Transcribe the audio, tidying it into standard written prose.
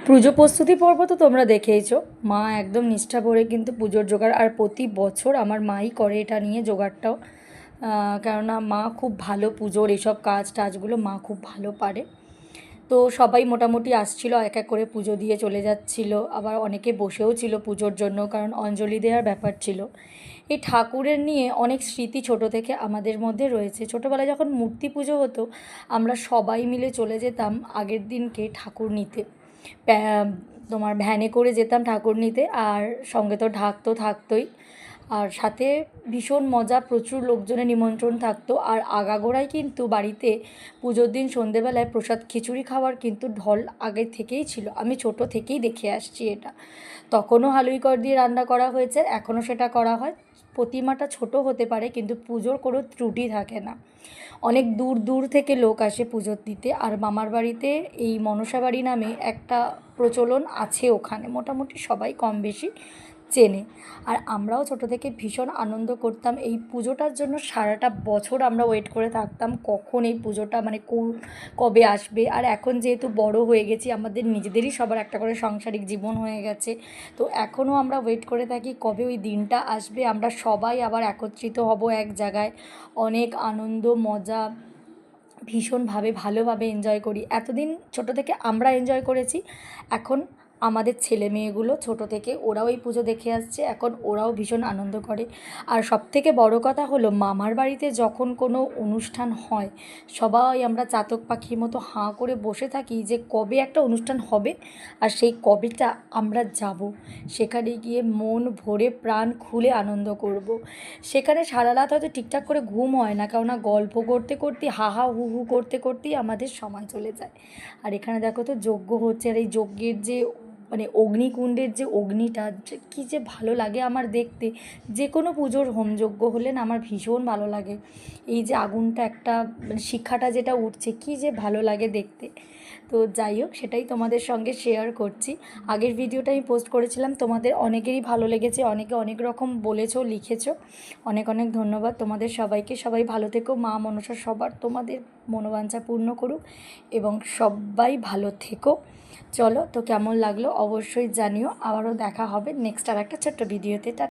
পুজো প্রস্তুতি পর্ব তো তোমরা দেখেইছো। মা একদম নিষ্ঠা ভরে কিন্তু পুজোর জোগাড়, আর প্রতি বছর আমার মাই করে এটা নিয়ে জোগাড়টাও। কেননা মা খুব ভালো পুজোর এসব কাজ টাজগুলো মা খুব ভালো পারে। তো সবাই মোটামুটি আসছিল, এক এক করে পুজো দিয়ে চলে যাচ্ছিল, আবার অনেকে বসেও ছিল পুজোর জন্য, কারণ অঞ্জলি দেওয়ার ব্যাপার ছিল। এই ঠাকুরের নিয়ে অনেক স্মৃতি ছোট থেকে আমাদের মধ্যে রয়েছে। ছোটোবেলায় যখন মূর্তি পুজো হতো, আমরা সবাই মিলে চলে যেতাম আগের দিনকে ঠাকুর নিতে। তোমার ভ্যানে করে যেতাম ঠাকুর নিতে, আর সঙ্গে তো ঢাক তো থাকতোই, আর সাথে ভীষণ মজা, প্রচুর লোকজনের নিমন্ত্রণ থাকতো। আর আগাগোড়ায় কিন্তু বাড়িতে পুজোর দিন সন্ধেবেলায় প্রসাদ খিচুড়ি খাওয়ার কিন্তু ঢল আগে থেকেই ছিল। আমি ছোট থেকেই দেখে আসছি এটা। তখনও হালুইকর দিয়ে রান্না করা হয়েছে, এখনও সেটা করা হয়। প্রতিমাটা ছোট হতে পারে কিন্তু পুজোর কোনো ত্রুটি থাকে না। অনেক দূর দূর থেকে লোক আসে পুজো দিতে। আর মামার বাড়িতে এই মনসা বাড়ি নামে একটা প্রচলন আছে, ওখানে মোটামুটি সবাই কম বেশি চেনে। আর আমরাও ছোটো থেকে ভীষণ আনন্দ করতাম এই পুজোটার জন্য। সারাটা বছর আমরা ওয়েট করে থাকতাম কখন এই পুজোটা মানে কবে আসবে। আর এখন যেহেতু বড় হয়ে গেছি, আমাদের নিজেদেরই সবার একটা করে সাংসারিক জীবন হয়ে গেছে, তো এখনও আমরা ওয়েট করে থাকি কবে ওই দিনটা আসবে, আমরা সবাই আবার একত্রিত হব এক জায়গায়। অনেক আনন্দ মজা ভীষণভাবে ভালোভাবে এনজয় করি। এতদিন ছোটো থেকে আমরা এনজয় করেছি, এখন আমাদের ছেলে মেয়েগুলো ছোটো থেকে ওরাও এই পুজো দেখে আসছে, এখন ওরাও ভীষণ আনন্দ করে। আর সবথেকে বড় কথা হলো, মামার বাড়িতে যখন কোনো অনুষ্ঠান হয়, সবাই আমরা চাতক পাখির মতো হাঁ করে বসে থাকি যে কবে একটা অনুষ্ঠান হবে আর সেই কবেটা আমরা যাব, সেখানে গিয়ে মন ভরে প্রাণ খুলে আনন্দ করব। সেখানে সারা রাত হয়তো ঠিকঠাক করে ঘুম হয় না, কেননা গল্প করতে করতে হা হা হু হু করতে করতেই আমাদের সময় চলে যায়। আর এখানে দেখো তো যজ্ঞ হচ্ছে, আর এই যজ্ঞের যে মানে অগ্নিকুণ্ডের যে অগ্নিটা, কী যে ভালো লাগে আমার দেখতে। যে কোনো পুজোর হোমযজ্ঞ হলে না আমার ভীষণ ভালো লাগে। এই যে আগুনটা একটা মানে শিখাটা যেটা উঠছে, কী যে ভালো লাগে দেখতে। তো যাই হোক, সেটাই তোমাদের সঙ্গে শেয়ার করছি। আগের ভিডিওটা আমি পোস্ট করেছিলাম, তোমাদের অনেকেরই ভালো লেগেছে, অনেকে অনেক রকম বলেছো, লিখেছো। অনেক অনেক ধন্যবাদ তোমাদের সবাইকে। সবাই ভালো থেকো, মা মনসা সবার তোমাদের মনোবাঞ্ছা পূর্ণ করুক এবং সবাই ভালো থেকো। চলো তো, কেমন লাগলো অবশ্যই জানিও। আবারও দেখা হবে নেক্সট আর একটা ছোট্ট ভিডিওতে।